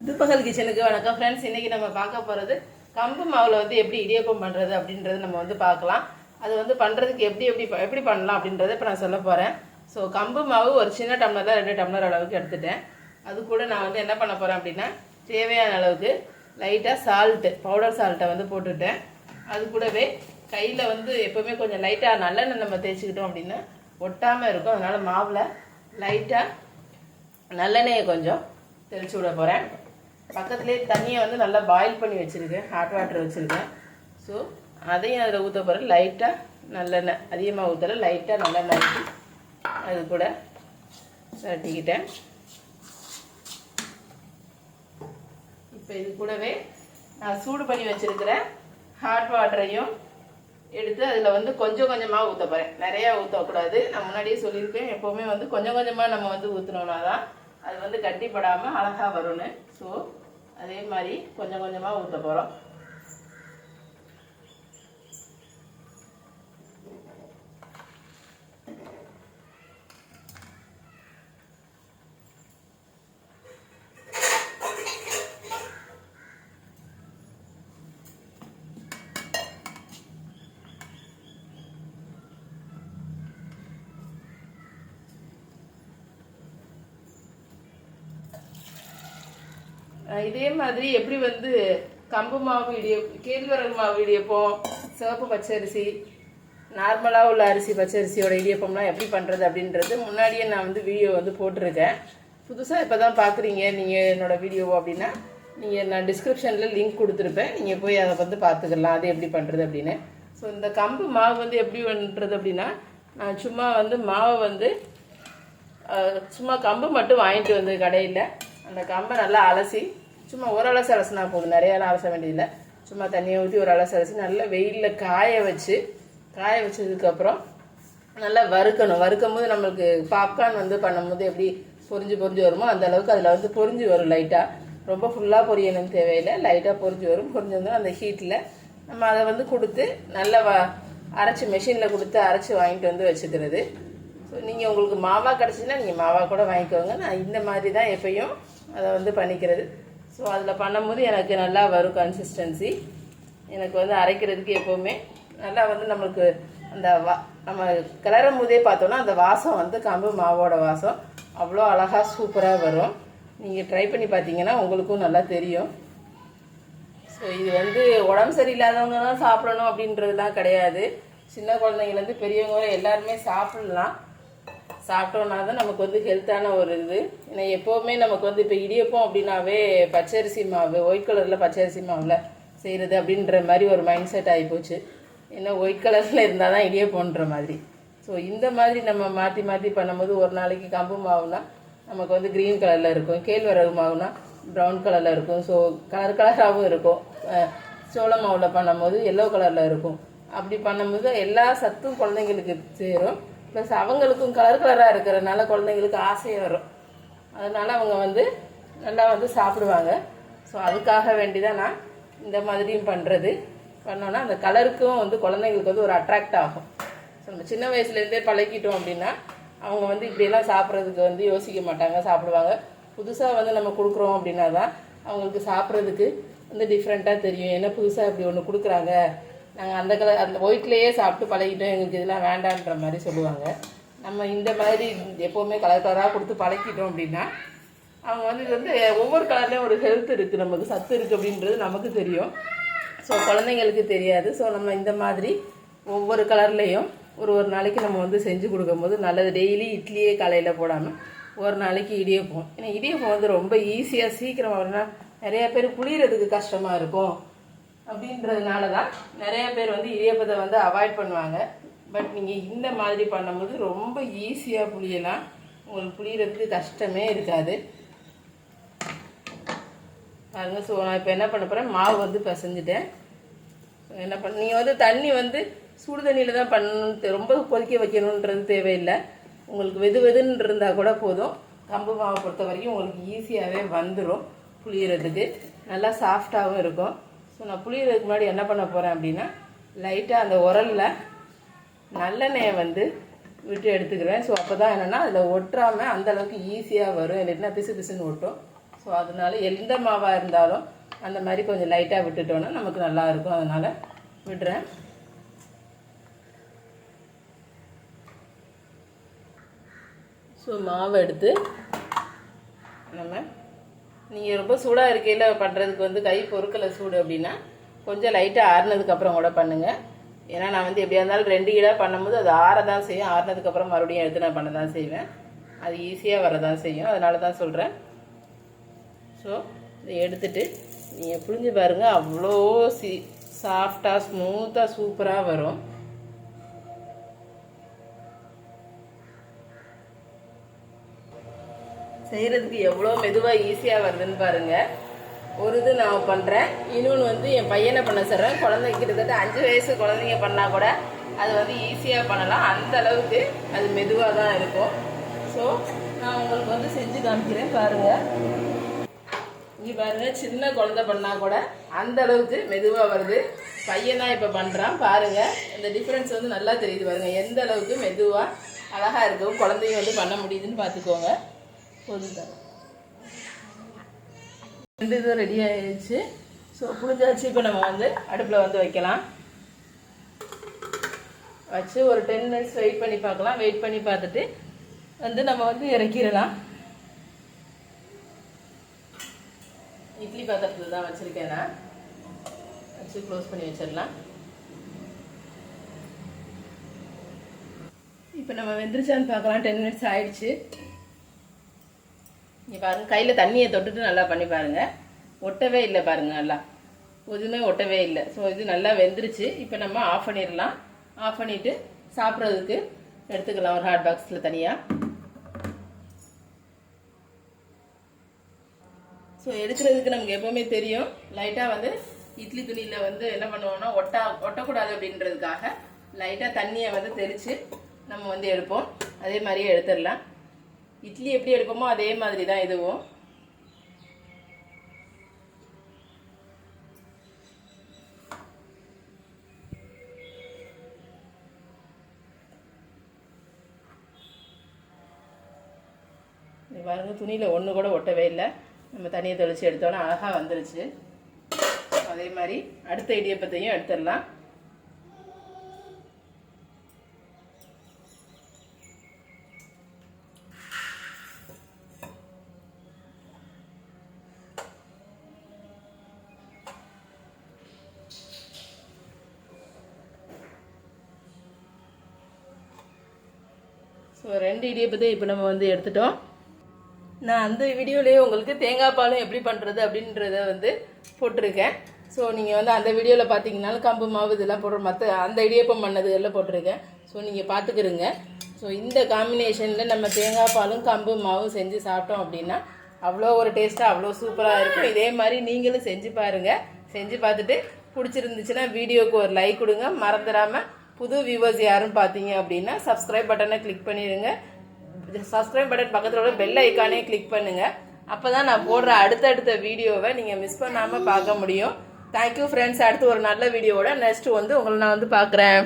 புதுப்பகல் கிச்சனுக்கு வணக்கம் ஃப்ரெண்ட்ஸ். இன்றைக்கி நம்ம பார்க்க போகிறது கம்பு மாவில் வந்து எப்படி இடியப்பம் பண்ணுறது அப்படின்றது நம்ம வந்து பார்க்கலாம். அது வந்து பண்ணுறதுக்கு எப்படி பண்ணலாம் அப்படின்றத இப்போ நான் சொல்ல போகிறேன். ஸோ கம்பு மாவு ஒரு சின்ன டம்ளரில் 2 டம்ளர் அளவுக்கு எடுத்துட்டேன். அது கூட நான் வந்து என்ன பண்ண போகிறேன் அப்படின்னா, தேவையான அளவுக்கு லைட்டாக பவுடர் சால்ட்டை வந்து போட்டுட்டேன். அது கூடவே கையில் வந்து எப்போவுமே கொஞ்சம் லைட்டாக நல்லெண்ணெய் நம்ம தேய்ச்சிக்கிட்டோம் அப்படின்னா ஒட்டாமல் இருக்கும். அதனால் மாவில் லைட்டாக நல்லெண்ணெயை கொஞ்சம் தெளித்து விட போகிறேன். பக்கத்துலேயே தண்ணியை வந்து நல்லா பாயில் பண்ணி வச்சுருக்கேன், ஹாட் வாட்டர் வச்சுருக்கேன். ஸோ அதையும் அதில் ஊற்ற போகிறேன். லைட்டாக நல்லெண்ணெய், அதிகமாக ஊற்றல, லைட்டாக நல்லெண்ணெய் ஊற்றி அது கூட தட்டிக்கிட்டேன். இப்போ இது கூடவே நான் சூடு பண்ணி வச்சுருக்கிறேன் ஹாட் வாட்டரையும் எடுத்து அதில் வந்து கொஞ்சம் கொஞ்சமாக ஊற்ற போகிறேன். நிறையா ஊற்றக்கூடாது. நான் முன்னாடியே சொல்லியிருக்கேன், எப்போவுமே வந்து கொஞ்சம் கொஞ்சமாக நம்ம வந்து ஊற்றினோம்னா தான் அது வந்து கட்டிப்படாமல் அழகாக வரும்னு. ஸோ அதே மாதிரி கொஞ்சம் கொஞ்சமாக ஊற்ற போகிறோம். இதே மாதிரி எப்படி வந்து கம்பு மாவு கேழ்வரகு மாவு இடியப்பம், சிவப்பு பச்சரிசி, நார்மலாக உள்ள அரிசி பச்சரிசியோட இடியப்பம்லாம் எப்படி பண்ணுறது அப்படின்றது முன்னாடியே நான் வந்து வீடியோ வந்து போட்டிருக்கேன். புதுசாக இப்போ தான் பார்க்குறீங்க நீங்கள் என்னோடய வீடியோவோ அப்படின்னா நான் டிஸ்கிரிப்ஷனில் லிங்க் கொடுத்துருப்பேன். நீங்கள் போய் அதை வந்து பார்த்துக்கலாம் அது எப்படி பண்ணுறது அப்படின்னு. ஸோ இந்த கம்பு மாவு வந்து எப்படி பண்ணுறது அப்படின்னா, நான் சும்மா வந்து மாவை வந்து சும்மா கம்பு மட்டும் வாங்கிட்டு வந்து கடையில் அந்த கம்பை நல்லா அலசி, சும்மா ஒரு அலசி அலசினா போதும், நிறையாலாம் அலச வேண்டியதில்லை. சும்மா தண்ணியை ஊற்றி ஒரு அலசி அலசி நல்லா வெயிலில் காய வச்சதுக்கப்புறம் நல்லா வறுக்கணும். வறுக்கும் போது நம்மளுக்கு பாப்கார்ன் வந்து பண்ணும்போது எப்படி பொரிஞ்சு வருமோ அந்த அளவுக்கு அதில் வந்து பொரிஞ்சு வரும். லைட்டாக, ரொம்ப ஃபுல்லாக பொரியணும்னு தேவையில்லை, லைட்டாக பொரிஞ்சு வரும். பொரிஞ்சு வந்து அந்த ஹீட்டில் நம்ம அதை வந்து கொடுத்து நல்லா அரைச்சி மெஷினில் கொடுத்து அரைச்சி வாங்கிட்டு வந்து வச்சுக்கிறது. ஸோ நீங்கள் உங்களுக்கு மாவாக கிடச்சின்னா நீங்கள் மாவாக கூட வாங்கிக்கோங்க. நான் இந்த மாதிரி தான் எப்பயும் அதை வந்து பண்ணிக்கிறது. ஸோ அதில் பண்ணும்போது எனக்கு நல்லா வரும் கன்சிஸ்டன்சி. எனக்கு வந்து அரைக்கிறதுக்கு எப்போவுமே நல்லா வந்து நம்மளுக்கு அந்த நம்ம கிளறும் போதே பார்த்தோன்னா அந்த வாசம் வந்து கம்பு மாவோட வாசம் அவ்வளோ அழகாக சூப்பராக வரும். நீங்கள் ட்ரை பண்ணி பார்த்தீங்கன்னா உங்களுக்கும் நல்லா தெரியும். ஸோ இது வந்து உடம்பு சரியில்லாதவங்க தான் சாப்பிடணும் அப்படின்றதுலாம் கிடையாது. சின்ன குழந்தைங்கலேருந்து பெரியவங்க எல்லாருமே சாப்பிட்லாம். சாப்பிட்டோன்னா தான் நமக்கு வந்து ஹெல்த்தான ஒரு இது. ஏன்னா எப்போவுமே நமக்கு வந்து இப்போ இடியப்பம் அப்படின்னாவே பச்சரிசி மாவு, ஒயிட் கலரில் பச்சரிசி மாவில் செய்கிறது அப்படின்ற மாதிரி ஒரு மைண்ட் செட் ஆகிப்போச்சு. ஏன்னா ஒயிட் கலரில் இருந்தால் தான் இடியப்பம்ன்ற மாதிரி. ஸோ இந்த மாதிரி நம்ம மாற்றி பண்ணும்போது ஒரு நாளைக்கு கம்பு மாவுனா நமக்கு வந்து க்ரீன் கலரில் இருக்கும், கேழ்வரகு மாவுனா ப்ரௌன் கலரில் இருக்கும். ஸோ கலராகவும் இருக்கும். சோள மாவில் பண்ணும்போது எல்லோ கலரில் இருக்கும். அப்படி பண்ணும்போது எல்லா சத்தும் குழந்தைங்களுக்கு சேரும். ப்ளஸ் அவங்களுக்கும் கலராக இருக்கிறதுனால குழந்தைங்களுக்கு ஆசையாக வரும். அதனால் அவங்க வந்து நல்லா வந்து சாப்பிடுவாங்க. ஸோ அதுக்காக வேண்டி தான் நான் இந்த மாதிரியும் பண்ணோன்னா அந்த கலருக்கும் வந்து குழந்தைங்களுக்கு வந்து ஒரு அட்ராக்ட் ஆகும். ஸோ நம்ம சின்ன வயசுலேருந்தே பழகிட்டோம் அப்படின்னா அவங்க வந்து இப்படியெல்லாம் சாப்பிட்றதுக்கு வந்து யோசிக்க மாட்டாங்க, சாப்பிடுவாங்க. புதுசாக வந்து நம்ம கொடுக்குறோம் அப்படின்னா தான் அவங்களுக்கு சாப்பிட்றதுக்கு வந்து டிஃப்ரெண்ட்டாக தெரியும். ஏன்னா புதுசாக இப்படி ஒன்று கொடுக்குறாங்க, நாங்கள் அந்த ஒயிட்லேயே சாப்பிட்டு பழகிட்டோம், எங்களுக்கு இதெல்லாம் வேண்டான்ற மாதிரி சொல்லுவாங்க. நம்ம இந்த மாதிரி எப்போவுமே கலராக கொடுத்து பழகிட்டோம் அப்படின்னா அவங்க வந்து இது வந்து ஒவ்வொரு கலர்லேயும் ஒரு ஹெல்த் இருக்குது, நமக்கு சத்து இருக்குது அப்படின்றது நமக்கு தெரியும். ஸோ குழந்தைங்களுக்கு தெரியாது. ஸோ நம்ம இந்த மாதிரி ஒவ்வொரு கலர்லேயும் ஒரு நாளைக்கு நம்ம வந்து செஞ்சு கொடுக்கும்போது நல்லது. டெய்லி இட்லியே காலையில் போடாமல் ஒரு நாளைக்கு இடியப்பம். ஏன்னா இடியப்பம் வந்து ரொம்ப ஈஸியாக சீக்கிரமாக வரணும். நிறையா பேர் புளியறதுக்கு கஷ்டமாக இருக்கும் அப்படின்றதுனால தான் நிறைய பேர் வந்து இடியப்பத்தை வந்து அவாய்ட் பண்ணுவாங்க. பட் நீங்கள் இந்த மாதிரி பண்ணும்போது ரொம்ப ஈஸியாக புளியலாம். உங்களுக்கு புளியறதுக்கு கஷ்டமே இருக்காது பாருங்க. ஸோ நான் இப்போ என்ன பண்ண போகிறேன், மாவு வந்து பிசைஞ்சிட்டேன். நீங்கள் வந்து தண்ணி வந்து சுடு தண்ணியில் தான் பண்ணணுன்னு, ரொம்ப கொதிக்க வைக்கணுன்றது தேவையில்லை. உங்களுக்கு வெதுன்னு இருந்தால் கூட போதும். கம்பு மாவை பொறுத்த வரைக்கும் உங்களுக்கு ஈஸியாகவே வந்துடும். புளியறதுக்கு நல்லா சாஃப்டாகவும் இருக்கும். ஸோ நான் புளியறதுக்கு முன்னாடி என்ன பண்ண போகிறேன் அப்படின்னா, லைட்டாக அந்த உரலில் நல்லெண்ணெயை வந்து விட்டு எடுத்துக்கிறேன். ஸோ அப்போ தான் என்னென்னா அதில் ஒட்டுறாமல் அந்தளவுக்கு ஈஸியாக வரும். இல்லைன்னா பிசுன்னு ஒட்டும். ஸோ ஸோ அதனால எந்த மாவாக இருந்தாலும் அந்த மாதிரி கொஞ்சம் லைட்டாக விட்டுட்டோன்னா நமக்கு நல்லாயிருக்கும். அதனால் விடுறேன். ஸோ மாவை எடுத்து நம்ம நீங்கள் ரொம்ப சூடாக இருக்கையில் பண்ணுறதுக்கு வந்து கை பொறுக்கலை சூடு அப்படின்னா கொஞ்சம் லைட்டாக ஆறுனதுக்கப்புறம் கூட பண்ணுங்கள். ஏன்னா நான் வந்து எப்படியா இருந்தாலும் 2 ஈடாக பண்ணும்போது அது ஆற தான் செய்யும். ஆறுனதுக்கப்புறம் மறுபடியும் எடுத்து நான் பண்ண தான் செய்வேன். அது ஈஸியாக வரதான் செய்யும். அதனால தான் சொல்கிறேன். ஸோ இதை எடுத்துகிட்டு நீங்கள் புழிஞ்சு பாருங்கள், அவ்வளோ சாஃப்டாக ஸ்மூத்தாக சூப்பராக வரும். செய்கிறதுக்கு எவ்வளோ மெதுவாக ஈஸியாக வருதுன்னு பாருங்கள். ஒரு இது நான் பண்ணுறேன், இன்னொன்று வந்து என் பையனை பண்ண சொல்கிறேன். குழந்தைங்க கிட்டத்தட்ட 5 வயசு குழந்தைங்க பண்ணால் கூட அது வந்து ஈஸியாக பண்ணலாம். அந்த அளவுக்கு அது மெதுவாக தான் இருக்கும். ஸோ நான் உங்களுக்கு வந்து செஞ்சு காமிக்கிறேன் பாருங்கள். இங்கே பாருங்கள், சின்ன குழந்தை பண்ணால் கூட அந்த அளவுக்கு மெதுவாக வருது. பையன் தான் இப்போ பண்ணுறான் பாருங்கள். இந்த டிஃப்ரென்ஸ் வந்து நல்லா தெரியுது பாருங்கள், எந்த அளவுக்கு மெதுவாக அழகாக இருக்கும். குழந்தைங்க வந்து பண்ண முடியுதுன்னு பார்த்துக்கோங்க. போதும், 2 இதுவும் ரெடி ஆகிடுச்சு. ஸோ புளிஞ்சாச்சு. இப்போ நம்ம வந்து அடுப்பில் வந்து வைக்கலாம். வச்சு ஒரு 10 மினிட்ஸ் வெயிட் பண்ணி பார்க்கலாம். வெயிட் பண்ணி பார்த்துட்டு வந்து நம்ம வந்து இறக்கிடலாம். இட்லி பாத்திரத்தில் தான் வச்சுருக்கேன் நான். வச்சு க்ளோஸ் பண்ணி வச்சிடலாம். இப்போ நம்ம வெந்துருச்சான்னு பார்க்கலாம். 10 மினிட்ஸ் ஆயிடுச்சு. இங்கே பாருங்கள், கையில் தண்ணியை தொட்டுட்டு நல்லா பண்ணி பாருங்கள். ஒட்டவே இல்லை பாருங்கள், நல்லா எதுவுமே ஒட்டவே இல்லை. ஸோ இது நல்லா வெந்துருச்சு. இப்போ நம்ம ஆஃப் பண்ணிடலாம். ஆஃப் பண்ணிவிட்டு சாப்பிட்றதுக்கு எடுத்துக்கலாம் ஒரு ஹாட் பாக்ஸில் தனியாக. ஸோ எடுக்கிறதுக்கு நமக்கு எப்போவுமே தெரியும், லைட்டாக வந்து இட்லி துணியில் வந்து என்ன பண்ணுவோம்னா ஒட்டக்கூடாது அப்படின்றதுக்காக லைட்டாக தண்ணியை வந்து தெளித்து நம்ம வந்து எடுப்போம். அதே மாதிரியே எடுத்துடலாம். இட்லி எப்படி எடுப்போமோ அதே மாதிரி தான் இதுவும். பாருங்க, துணியில் ஒன்று கூட ஒட்டவே இல்லை. நம்ம தண்ணியை தெளித்து எடுத்தோன்னா அழகாக வந்துருச்சு. அதே மாதிரி அடுத்த இடியப்பத்தையும் எடுத்துடலாம். ஸோ 2 இடியப்பத்தை இப்போ நம்ம வந்து எடுத்துட்டோம். நான் அந்த வீடியோலேயே உங்களுக்கு தேங்காய் பாலும் எப்படி பண்ணுறது அப்படின்றத வந்து போட்டிருக்கேன். ஸோ நீங்கள் வந்து அந்த வீடியோவில் பார்த்தீங்கன்னாலும் கம்பு மாவு இதெல்லாம் போடுற மற்ற அந்த இடியப்பம் பண்ணது எல்லாம் போட்டிருக்கேன். ஸோ நீங்கள் பார்த்துக்கிறங்க. ஸோ இந்த காம்பினேஷனில் நம்ம தேங்காய் பாலும் கம்பு மாவும் செஞ்சு சாப்பிட்டோம் அப்படின்னா அவ்வளோ ஒரு டேஸ்ட்டாக அவ்வளோ சூப்பராக இருக்கும். இதே மாதிரி நீங்களும் செஞ்சு பாருங்கள். செஞ்சு பார்த்துட்டு பிடிச்சிருந்துச்சுன்னா வீடியோவுக்கு ஒரு லைக் கொடுங்க. மறந்துடாமல் புது வியூவர்ஸ் யாரும் பார்த்தீங்க அப்படின்னா சப்ஸ்கிரைப் பட்டனை கிளிக் பண்ணிடுங்க. சப்ஸ்கிரைப் பட்டன் பக்கத்தில் உள்ள பெல் ஐக்கானே கிளிக் பண்ணுங்கள். அப்போ தான் நான் போடுற அடுத்தடுத்த வீடியோவை நீங்கள் மிஸ் பண்ணாமல் பார்க்க முடியும். Thank you friends. அடுத்து ஒரு நல்ல வீடியோவோட நெக்ஸ்ட் வந்து உங்களை நான் வந்து பார்க்குறேன்.